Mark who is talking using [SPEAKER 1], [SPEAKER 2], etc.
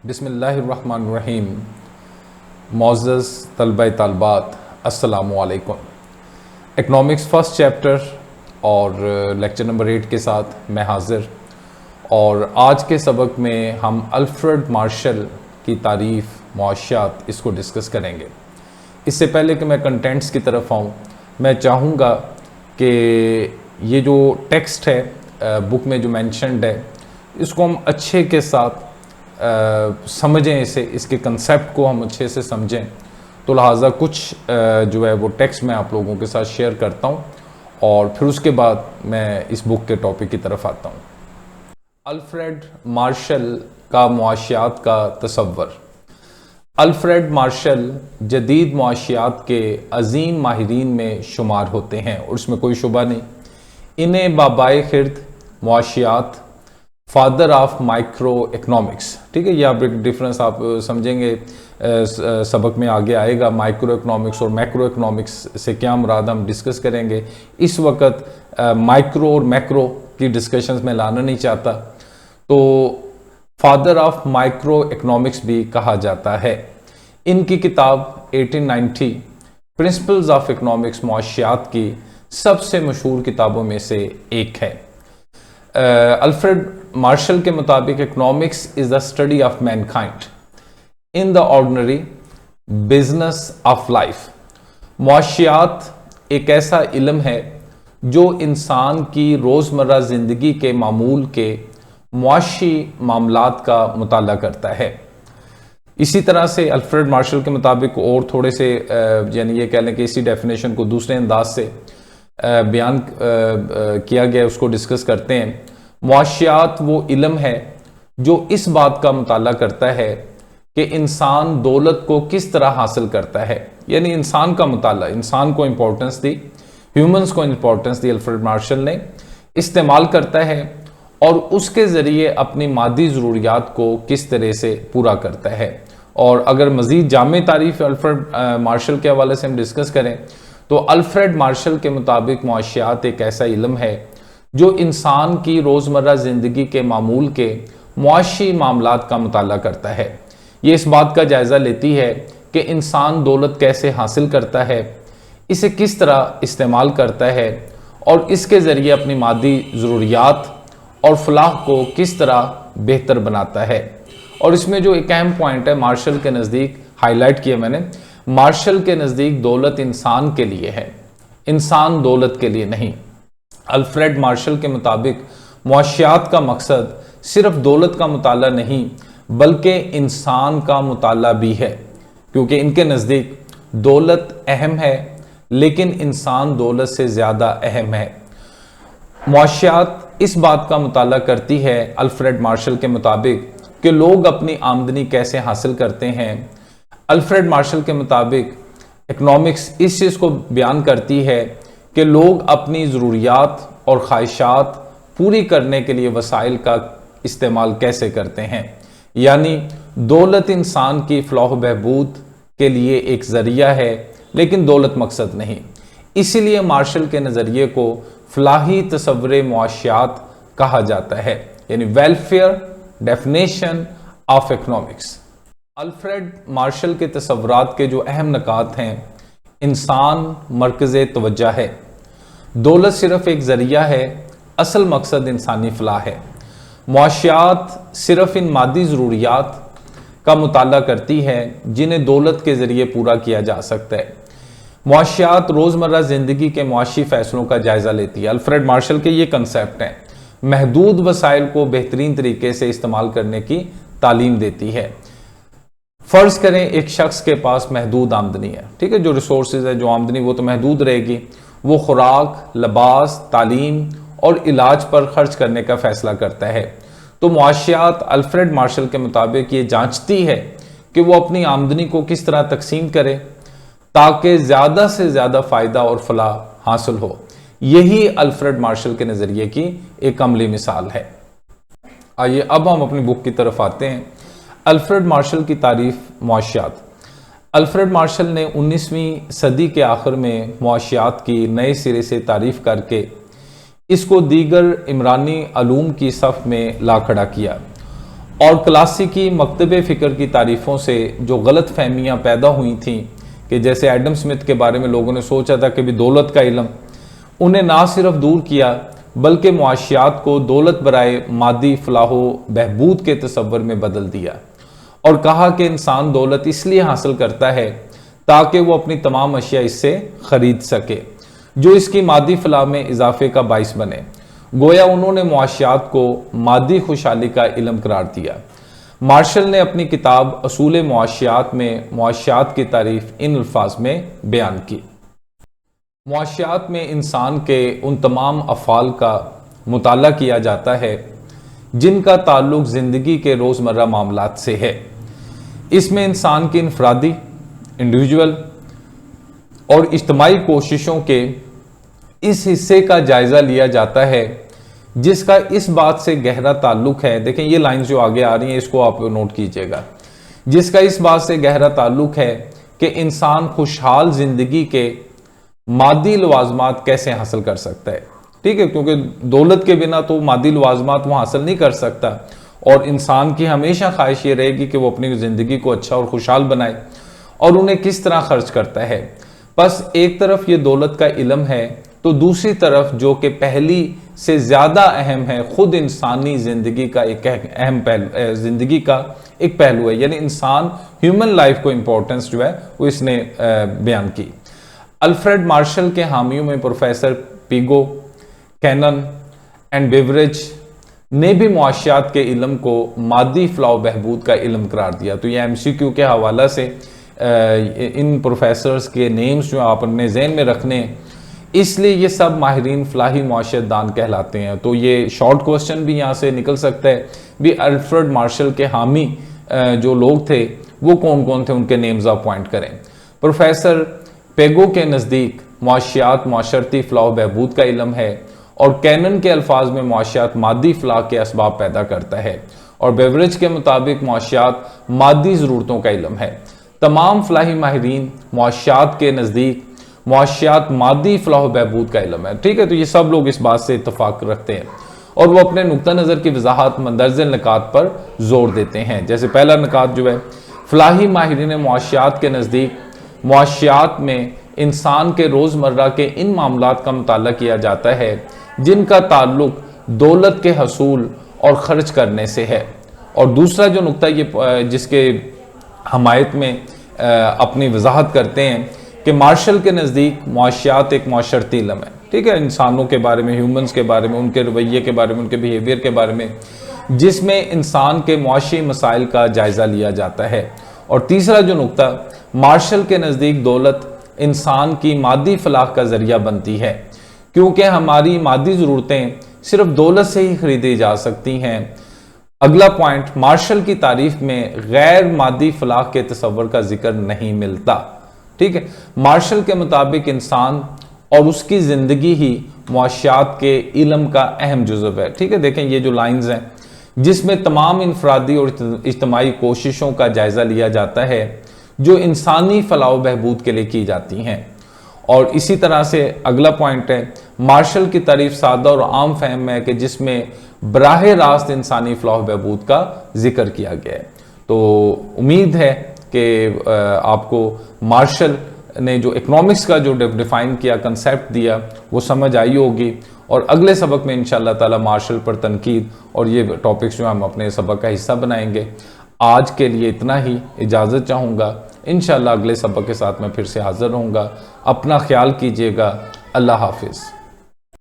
[SPEAKER 1] बिस्मिल्लाहिर्रहमानिर्रहीम। मोअज़्ज़ज़ तलबा तलबात, अस्सलामु अलैकुम। इकनॉमिक्स फर्स्ट चैप्टर और लेक्चर नंबर 8 के साथ मैं हाज़िर। और आज के सबक में हम अल्फ्रेड मार्शल की तारीफ़, मुआशियात, इसको डिस्कस करेंगे। इससे पहले कि मैं कंटेंट्स की तरफ आऊँ, मैं चाहूँगा कि ये जो टेक्स्ट है बुक में जो मेंशन्ड है, इसको हम अच्छे के साथ समझें, इसके कंसेप्ट को हम अच्छे से समझें। तो लिहाजा कुछ जो है वो टेक्स्ट मैं आप लोगों के साथ शेयर करता हूँ और फिर उसके बाद मैं इस बुक के टॉपिक की तरफ आता हूँ। अल्फ्रेड मार्शल का मुआशियात का तसव्वुर। अल्फ्रेड मार्शल जदीद मुआशियात के अजीम माहिरीन में शुमार होते हैं और उसमें कोई शुबा नहीं। इन्हें बाबाए खिर्द मुआशियात, फादर ऑफ माइक्रो इकनॉमिक्स, ठीक है, ये आप एक डिफरेंस आप समझेंगे सबक में आगे आएगा। माइक्रो इकनॉमिक्स और मैक्रो इकनॉमिक्स से क्या मुराद हम डिस्कस करेंगे। इस वक्त माइक्रो और मैक्रो की डिस्कशंस में लाना नहीं चाहता, तो फादर ऑफ माइक्रो इकनॉमिक्स भी कहा जाता है। इनकी किताब 1890 प्रिंसिपल्स ऑफ इकनॉमिक्स मुआशियात की सबसे मशहूर किताबों में से एक है। अल्फ्रेड मार्शल के मुताबिक economics is the study of mankind in the ordinary business of life. मुआशियात एक ऐसा इल्म है जो इंसान की रोज़मर्रा ज़िंदगी के मामूल के मुआशी मामलात का मुताला करता है। इसी तरह से अल्फ्रेड मार्शल के मुताबिक और थोड़े से यानी ये कह लें कि इसी डेफिनेशन को दूसरे अंदाज से बयान किया गया, उसको डिस्कस करते हैं। मुआशियात वो इल्म है जो इस बात का मुताला करता है कि इंसान दौलत को किस तरह हासिल करता है, यानी इंसान का मुताला, इंसान को इंपॉर्टेंस दी, ह्यूमंस को इंपॉर्टेंस दी अल्फ्रेड मार्शल ने, इस्तेमाल करता है और उसके ज़रिए अपनी मादी ज़रूरियात को किस तरह से पूरा करता है। और अगर मज़ीद जामे तारीफ़ अल्फ्रेड मार्शल के हवाले से हम डिस्कस करें तो अल्फ्रेड मार्शल के मुताबिक मुआशियात एक ऐसा इल्म है जो इंसान की रोज़मर्रा ज़िंदगी के मामूल के मुआशी मामलात का मुताला करता है। ये इस बात का जायज़ा लेती है कि इंसान दौलत कैसे हासिल करता है, इसे किस तरह इस्तेमाल करता है और इसके ज़रिए अपनी मादी ज़रूरियात और फलाह को किस तरह बेहतर बनाता है। और इसमें जो एक अहम पॉइंट है मार्शल के नज़दीक हाईलाइट किया मैंने, मार्शल के नज़दीक दौलत इंसान के लिए है, इंसान दौलत के लिए नहीं। अल्फ्रेड मार्शल के मुताबिक मुआशियात का मकसद सिर्फ दौलत का मुताला नहीं बल्कि इंसान का मुताला भी है, क्योंकि इनके नज़दीक दौलत अहम है लेकिन इंसान दौलत से ज़्यादा अहम है। मुआशियात इस बात का मुताला करती है अल्फ्रेड मार्शल के मुताबिक कि लोग अपनी आमदनी कैसे हासिल करते हैं। अल्फ्रेड मार्शल के मुताबिक इकनॉमिक्स इस चीज़ को बयान करती है कि लोग अपनी ज़रूरियात और ख्वाहिशात पूरी करने के लिए वसाइल का इस्तेमाल कैसे करते हैं, यानी दौलत इंसान की फलाह बहबूद के लिए एक ज़रिया है लेकिन दौलत मकसद नहीं। इसीलिए मार्शल के नज़रिए को फलाही तसव्वुर मुआशियात कहा जाता है, यानी welfare definition of economics. Alfred Marshall के तसव्वुरात के जो अहम नकात हैं, इंसान मरकज़े तवज्जो है, दौलत सिर्फ एक ज़रिया है, असल मकसद इंसानी फलाह है। मुआशियात सिर्फ इन मादी ज़रूरियात का मुताला करती है जिन्हें दौलत के ज़रिए पूरा किया जा सकता है। मुआशियात रोज़मर्रा ज़िंदगी के मुआशी फ़ैसलों का जायज़ा लेती है। अल्फ्रेड मार्शल के ये कंसेप्ट हैं, महदूद वसाइल को बेहतरीन तरीके से इस्तेमाल करने की तालीम देती है। फ़र्ज़ करें एक शख्स के पास महदूद आमदनी है, ठीक है, जो रिसोर्सेज है, जो आमदनी वो तो महदूद रहेगी, वो खुराक, लिबास, तालीम और इलाज पर खर्च करने का फ़ैसला करता है। तो मुआशियात अल्फ्रेड मार्शल के मुताबिक ये जांचती है कि वो अपनी आमदनी को किस तरह तकसीम करे ताकि ज़्यादा से ज़्यादा फ़ायदा और फलाह हासिल हो। यही अल्फ्रेड मार्शल के नज़रिए की एक अमली मिसाल है। आइए अब हम अपनी बुक की तरफ आते हैं। अल्फ्रेड मार्शल की तारीफ़ मुआशियात। अल्फ्रेड मार्शल ने 19वीं सदी के आखिर में मुआशियात की नए सिरे से तारीफ़ करके इसको दीगर इमरानी अलूम की सफ़ में ला खड़ा किया और क्लासिकी मकतब फ़िक्र की तारीफ़ों से जो गलत फहमियाँ पैदा हुई थीं कि जैसे एडम स्मिथ के बारे में लोगों ने सोचा था कि भी दौलत का इल्म, उन्हें ना सिर्फ दूर किया बल्कि मुआशियात को दौलत बराए मादी फलाह बहबूद के तसव्वुर में बदल दिया और कहा कि इंसान दौलत इसलिए हासिल करता है ताकि वो अपनी तमाम अशिया इससे खरीद सके जो इसकी मादी फलाह में इजाफे का बाइस बने। गोया उन्होंने मुआशियात को मादी खुशहाली का इल्म करार दिया। मार्शल ने अपनी किताब असूल मुआशियात में मुआशियात की तारीफ इन अल्फाज में बयान की। मुआशियात में इंसान के उन तमाम अफ़ाल का मुताला किया जाता है जिनका ताल्लुक ज़िंदगी के रोज़मर्रा मामलात से है। इसमें इंसान की इनफरादी, इंडिविजुअल और इज्तिमाई कोशिशों के इस हिस्से का जायज़ा लिया जाता है जिसका इस बात से गहरा ताल्लुक है। देखें ये लाइन जो आगे आ रही है इसको आप नोट कीजिएगा। जिसका इस बात से गहरा ताल्लुक है कि इंसान खुशहाल ज़िंदगी के मादी लवाजमात कैसे हासिल कर सकता है। ठीक है, क्योंकि दौलत के बिना तो मादी लवाजमात वो हासिल नहीं कर सकता और इंसान की हमेशा ख्वाहिश ये रहेगी कि वो अपनी ज़िंदगी को अच्छा और खुशहाल बनाए और उन्हें किस तरह खर्च करता है। बस एक तरफ ये दौलत का इल्म है तो दूसरी तरफ जो कि पहली से ज़्यादा अहम है, खुद इंसानी ज़िंदगी का एक अहम पहलू, ज़िंदगी का एक पहलू है, यानी इंसान ह्यूमन लाइफ को इम्पोर्टेंस जो है वो इसने बयान की। अल्फ्रेड मार्शल के हामियों में professor Pigou, Cannan and Beveridge ने भी मुआशियात के इल्म को मादी फलाह बहबूद का इल्म करार दिया। तो ये MCQ के हवाला से इन प्रोफेसर्स के नेम्स जो आप अपने जहन में रखने हैं, इसलिए ये सब माहिरीन फलाही मुआशियत दान कहलाते हैं। तो ये शॉर्ट क्वेश्चन भी यहाँ से निकल सकता है भी अल्फ्रेड मार्शल के हामी जो लोग थे वो कौन कौन थे, उनके नेम्स आप पॉइंट करें। प्रोफेसर पेगो के नज़दीक मुआशियात माशरती फलाह बहबूद का इल्म है और कैनन के अल्फाज में मुआशियात मादी फलाह के असबाब पैदा करता है और बेवरेज के मुताबिक मुआशियात मादी ज़रूरतों का इल्म है। तमाम फलाही माहिरीन मुआशियात के नज़दीक मुआशियात मादी फलाह बहबूद का इल्म है। ठीक है, तो ये सब लोग इस बात से इत्तफाक रखते हैं और वो अपने नुक्ता नज़र की वजाहत मंदरज़ निकात पर जोर देते हैं। जैसे पहला निकात जो है, फलाही माहिरीन मुआशियात के नज़दीक मुआशियात में इंसान के रोज़मर्रा के इन मामलात का मुताला किया जाता है जिनका ताल्लुक दौलत के हसूल और खर्च करने से है। और दूसरा जो नुक्ता ये जिसके हमायत में अपनी वजाहत करते हैं कि मार्शल के नज़दीक मुआशियात एक माशरती इल्म है। ठीक है, इंसानों के बारे में, ह्यूमंस के बारे में, उनके रवैये के बारे में, उनके बिहेवियर के बारे में, जिसमें इंसान के मुआशी मसाइल का जायज़ा लिया जाता है। और तीसरा जो नुक्ता, मार्शल के नज़दीक दौलत इंसान की मादी फलाह का ज़रिया बनती है क्योंकि हमारी मादी ज़रूरतें सिर्फ दौलत से ही खरीदी जा सकती हैं। अगला पॉइंट, मार्शल की तारीफ में गैर मादी फलाह के तसव्वुर का जिक्र नहीं मिलता। ठीक है, मार्शल के मुताबिक इंसान और उसकी ज़िंदगी ही मुआशियात के इल्म का अहम जुज़व है। ठीक है, देखें ये जो लाइंस हैं जिसमें तमाम इनफरादी और इज्तिमाई कोशिशों का जायज़ा लिया जाता है जो इंसानी फलाह बहबूद के लिए की जाती हैं। और इसी तरह से अगला पॉइंट है, मार्शल की तारीफ सादा और आम फहम है कि जिसमें बराह रास्त इंसानी फलाह बहबूद का जिक्र किया गया है। तो उम्मीद है कि आपको मार्शल ने जो इकोनॉमिक्स का जो डिफाइन किया, कंसेप्ट दिया, वो समझ आई होगी। और अगले सबक में इंशाअल्लाह ताला मार्शल पर तनकीद और ये टॉपिक्स जो हम अपने सबक का हिस्सा बनाएंगे। आज के लिए इतना ही, इजाज़त चाहूँगा। इंशाअल्लाह अगले सबक के साथ मैं फिर से हाज़िर रहूँगा। अपना ख्याल कीजिएगा। अल्लाह हाफिज़।